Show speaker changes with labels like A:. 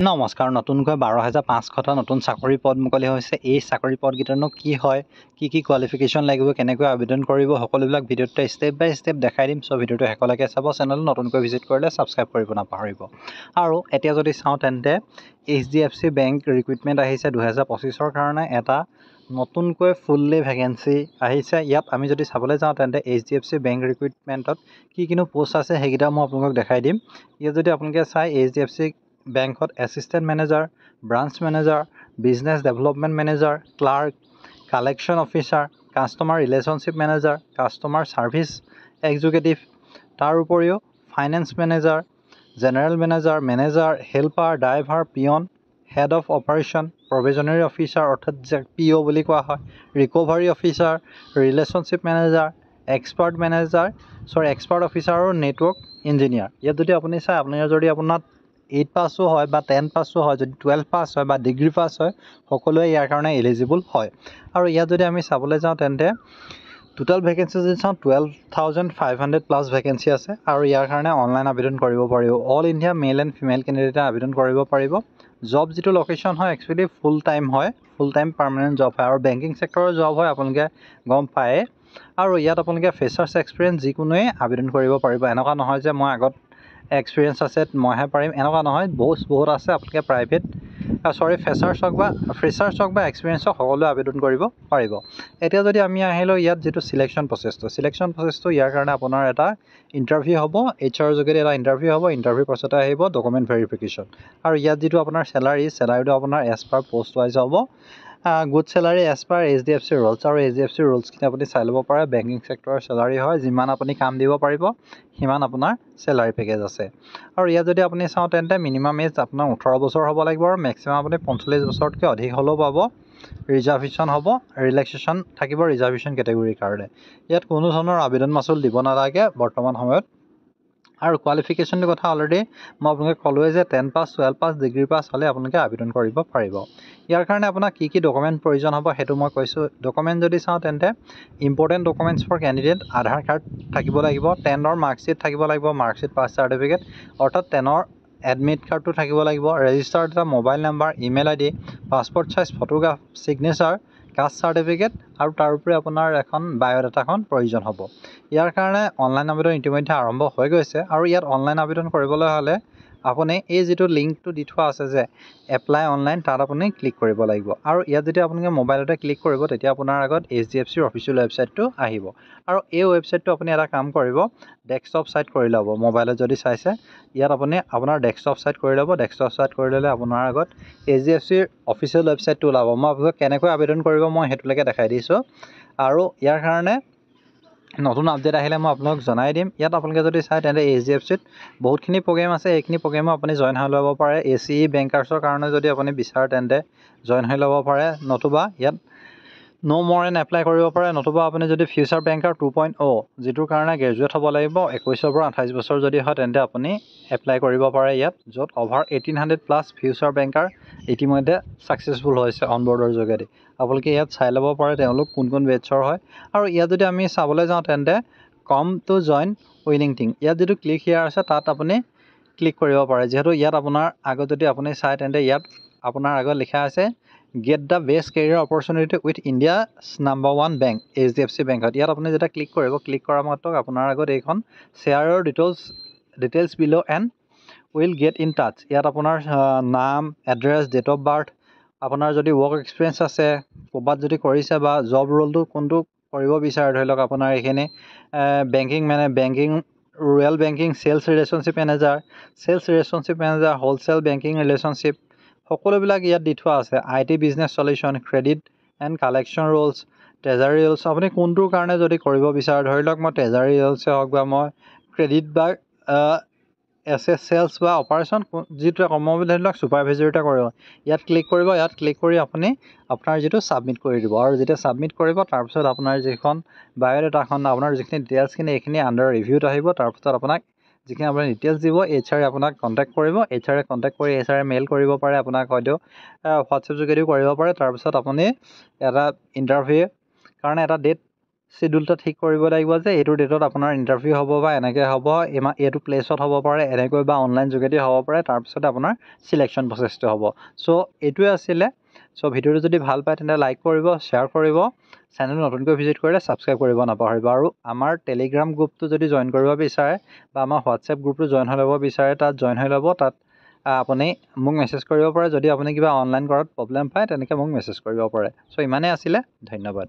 A: নমস্কাৰ। নতুনকৈ 12,500টা নতুন চাকৰি পদ মুকলি হৈছে। এই চাকৰি পদকেইটানো কি হয়, কি কোৱালিফিকেশ্যন লাগিব, কেনেকৈ আবেদন কৰিব, সকলোবিলাক ভিডিঅ'তে ষ্টেপ বাই ষ্টেপ দেখাই দিম। চ' ভিডিঅ'টো শেষলৈকে চাব। চেনেল নতুনকৈ ভিজিট কৰিলে ছাবস্ক্ৰাইব কৰিব নাপাহৰিব। আৰু এতিয়া যদি চাওঁ তেন্তে HDFC বেংক ৰিক্ৰুইটমেণ্ট আহিছে 2025ৰ কাৰণে এটা নতুনকৈ ফুল্লি ভেকেঞ্চি আহিছে। ইয়াত আমি যদি চাবলৈ যাওঁ তেন্তে HDFC বেংক ৰিক্ৰুইটমেণ্টত কিনো পোষ্ট আছে সেইকেইটা মই আপোনালোকক দেখাই দিম। ইয়াত যদি আপোনালোকে চাই HDFC বেংকত assistant manager, branch manager, business development manager, clerk, collection officer, customer relationship manager, customer service executive, তাৰ উপৰিও finance manager, general manager, manager, helper, driver, peon, head of operation, provisionary officer অৰ্থাৎ PO বুলি কোৱা হয়, recovery officer, relationship manager, expert officer আৰু network engineer. ইয়াত যদি আপুনি চাই আপোনাৰ 8 পাছো হয় বা 10 পাছো হয়, যদি 12 পাছ হয় বা ডিগ্ৰী পাছ হয়, সকলোৱে ইয়াৰ কাৰণে এলিজিবল হয়। আৰু ইয়াত যদি আমি চাবলৈ যাওঁ তেন্তে টোটেল ভেকেঞ্চি যদি চাওঁ 12,500+ ভেকেঞ্চি আছে। আৰু ইয়াৰ কাৰণে অনলাইন আবেদন কৰিব পাৰিব। All India male and female কেণ্ডিডেটে আবেদন কৰিব পাৰিব। জব যিটো লোকেশ্যন হয় actually full time permanent job হয় আৰু বেংকিং ছেক্টৰৰ জব হয়, আপোনালোকে গম পায়ে। আৰু ইয়াত আপোনালোকে ফ্ৰেছাৰ্ছ এক্সপিৰিয়েঞ্চ যিকোনোৱে আবেদন কৰিব পাৰিব। এনেকুৱা নহয় যে মই আগত এক্সপিৰিয়েঞ্চ আছে মইহে পাৰিম, এনেকুৱা নহয়। বহুত আছে। আপোনালোকে ফ্ৰেছাৰ্ছ হওক বা এক্সপিৰিয়েঞ্চ হওক সকলোৱে আবেদন কৰিব পাৰিব। এতিয়া যদি আমি আহিলোঁ ইয়াত যিটো চিলেকশ্যন প্ৰচেছটো ইয়াৰ কাৰণে আপোনাৰ এটা ইণ্টাৰভিউ হ'ব। HR যোগেদি এটা ইণ্টাৰভিউ হ'ব। ইণ্টাৰভিউৰ পাছতে আহিব ডকুমেণ্ট ভেৰিফিকেশ্যন। আৰু ইয়াত যিটো আপোনাৰ চেলাৰীটো আপোনাৰ এজ পাৰ পষ্ট ৱাইজ হ'ব। Good salary as per HDFC rules. আৰু HDFC ৰুলছখিনি আপুনি চাই ল'ব পাৰে। বেংকিং ছেক্টৰৰ চেলাৰী হয়, যিমান আপুনি কাম দিব পাৰিব সিমান আপোনাৰ চেলাৰী পেকেজ আছে। আৰু ইয়াত যদি আপুনি চাওঁ তেন্তে মিনিমাম এজ আপোনাৰ 18 বছৰ হ'ব লাগিব আৰু মেক্সিমাম আপুনি 45 বছৰতকৈ অধিক হ'লেও পাব। ৰিজাৰ্ভেশ্যন হ'ব, ৰিলেক্সেশ্যন থাকিব ৰিজাৰ্ভেশ্যন কেটেগৰীৰ কাৰণে। ইয়াত কোনো ধৰণৰ আবেদন মাচুল দিব নালাগে বৰ্তমান সময়ত। আৰু কোৱালিফিকেশ্যনটোৰ কথা অলৰেডি মই আপোনালোকে ক'লোৱে যে 10 পাছ, 12 পাছ, ডিগ্ৰী পাছ হ'লে আপোনালোকে আবেদন কৰিব পাৰিব। ইয়াৰ কাৰণে আপোনাক কি ডকুমেণ্ট প্ৰয়োজন হ'ব সেইটো মই কৈছোঁ। ডকুমেণ্ট যদি চাওঁ তেন্তে important documents for candidate Aadhaar card থাকিব লাগিব, 10ৰ মাৰ্কশ্বিট থাকিব লাগিব, মাৰ্কশ্বিট পাছ চাৰ্টিফিকেট অৰ্থাৎ 10ৰ এডমিট কাৰ্ডটো থাকিব লাগিব, ৰেজিষ্টাৰ্ড এটা mobile number, email ID, passport size photograph, signature, caste certificate আৰু তাৰোপৰি আপোনাৰ এখন বায়'ডাটাখন প্ৰয়োজন হ'ব। ইয়াৰ কাৰণে অনলাইন আবেদন ইতিমধ্যে আৰম্ভ হৈ গৈছে। আৰু ইয়াত অনলাইন আবেদন কৰিবলৈ হ'লে আপুনি এই যিটো লিংকটো দি থোৱা আছে যে এপ্লাই অনলাইন, তাত আপুনি ক্লিক কৰিব লাগিব। আৰু ইয়াত যদি আপোনালোকে মোবাইলতে ক্লিক কৰিব তেতিয়া আপোনাৰ আগত HDFCৰ অফিচিয়েল ৱেবছাইটটো আহিব। আৰু এই ৱেবছাইটটো আপুনি এটা কাম কৰিব, ডেস্কটপ ছাইট কৰি ল'ব। মোবাইলত যদি চাইছে ইয়াত আপুনি আপোনাৰ ডেস্কটপ ছাইট কৰি ল'ব। ডেস্কটপ ছাইট কৰি ল'লে আপোনাৰ আগত HDFCৰ অফিচিয়েল ৱেবছাইটটো ওলাব। মই আপোনালোকক কেনেকৈ আবেদন কৰিব মই সেইটোলৈকে দেখাই দিছোঁ। আৰু ইয়াৰ কাৰণে নতুন আপডেট আহিলে মই আপোনালোকক জনাই দিম। ইয়াত আপোনালোকে যদি চাই তেন্তে HDFCত বহুতখিনি প্ৰগ্ৰেম আছে। এইখিনি প্ৰগ্ৰেমো আপুনি জইন হৈ ল'ব পাৰে। ACE বেংকাৰ্ছৰ কাৰণে যদি আপুনি বিচাৰে তেন্তে জইন হৈ ল'ব পাৰে। নতুবা ইয়াত ন' মোৰ এন এপ্লাই কৰিব পাৰে। নতুবা আপুনি যদি ফিউচাৰ বেংকাৰ 2.0 যিটোৰ কাৰণে গ্ৰেজুৱেট হ'ব লাগিব, 21ৰ পৰা 28 বছৰ যদি হয় তেন্তে আপুনি এপ্লাই কৰিব পাৰে ইয়াত, য'ত অভাৰ 1800+ ফিউচাৰ বেংকাৰ ইতিমধ্যে ছাকচেছফুল হৈছে অনবৰ্ডৰ যোগেদি। আপোনালোকে ইয়াত চাই ল'ব পাৰে তেওঁলোক কোন বেটছৰ হয়। আৰু ইয়াত যদি আমি চাবলৈ যাওঁ তেন্তে কম টু জইন উইনিং টিম, ইয়াত যিটো ক্লিক হিয়াৰ আছে তাত আপুনি ক্লিক কৰিব পাৰে। যিহেতু ইয়াত আপোনাৰ আগত যদি আপুনি চাই তেন্তে ইয়াত আপোনাৰ আগত লিখা আছে get the best career opportunity with India's number 1 bank HDFC বেংকত। ইয়াত আপুনি যেতিয়া ক্লিক কৰিব, ক্লিক কৰা মাত্ৰক আপোনাৰ আগত এইখন শ্বেয়াৰৰ details below' and will get in touch. ইয়াত আপোনাৰ নাম, এড্ৰেছ, ডেট অফ বাৰ্থ, আপোনাৰ যদি ৱৰ্ক এক্সপিৰিয়েঞ্চ আছে, ক'ৰবাত যদি কৰিছে বা জব ৰোলটো কোনটো কৰিব বিচাৰে, ধৰি লওক আপোনাৰ এইখিনি banking, rural banking, sales relationship manager, wholesale banking relationship, সকলোবিলাক ইয়াত দি থোৱা আছে। IT business solution, credit and collection Rolls, treasury Rolls, আপুনি কোনটোৰ কাৰণে যদি কৰিব বিচাৰে, ধৰি লওক মই ট্ৰেজাৰী ৰোলছে হওক বা মই ক্ৰেডিট বা SS চেলছ বা অপাৰেশ্যন যিটোৱে কম বুলি ধৰি লওক ছুপাৰভাইজাৰীটা কৰিব, ইয়াত ক্লিক কৰিব। ইয়াত ক্লিক কৰি আপুনি আপোনাৰ যিটো ছাবমিট কৰি দিব। আৰু যেতিয়া ছাবমিট কৰিব তাৰপিছত আপোনাৰ যিখন বায়'ডাটাখন, আপোনাৰ যিখিনি ডিটেইলছখিনি এইখিনি আণ্ডাৰ ৰিভিউত আহিব। তাৰপিছত আপোনাক যিখিনি আপুনি ডিটেইলছ দিব, HR আপোনাক কণ্টেক্ট কৰিব। HR কণ্টেক্ট কৰি HR মেইল কৰিব পাৰে আপোনাক, হয়তো হোৱাটছএপ যোগেদিও কৰিব পাৰে। তাৰপিছত আপুনি এটা ইণ্টাৰভিউ কাৰণে এটা ডেট চিডিউলটা ঠিক কৰিব লাগিব যে এইটো ডেটত আপোনাৰ ইণ্টাৰভিউ হ'ব বা এনেকৈ হ'ব, এইটো প্লেচত হ'ব পাৰে, এনেকৈ বা অনলাইন যোগেদি হ'ব পাৰে, তাৰপিছতে আপোনাৰ চিলেকশ্যন প্ৰচেছটো হ'ব। চ' এইটোৱে আছিলে। চ' ভিডিঅ'টো যদি ভাল পায় তেন্তে লাইক কৰিব, শ্বেয়াৰ কৰিব, চেনেল নতুনকৈ ভিজিট কৰিলে ছাবস্ক্ৰাইব কৰিব নাপাহৰিব। আৰু আমাৰ টেলিগ্ৰাম গ্ৰুপটো যদি জইন কৰিব বিচাৰে বা আমাৰ হোৱাটছএপ গ্ৰুপটো জইন হৈ ল'ব বিচাৰে, তাত জইন হৈ ল'ব। তাত আপুনি মোক মেছেজ কৰিব পাৰে। যদি আপুনি কিবা অনলাইন কৰাত প্ৰব্লেম পায় তেনেকৈ মোক মেছেজ কৰিব পাৰে। চ' ইমানেই আছিলে, ধন্যবাদ।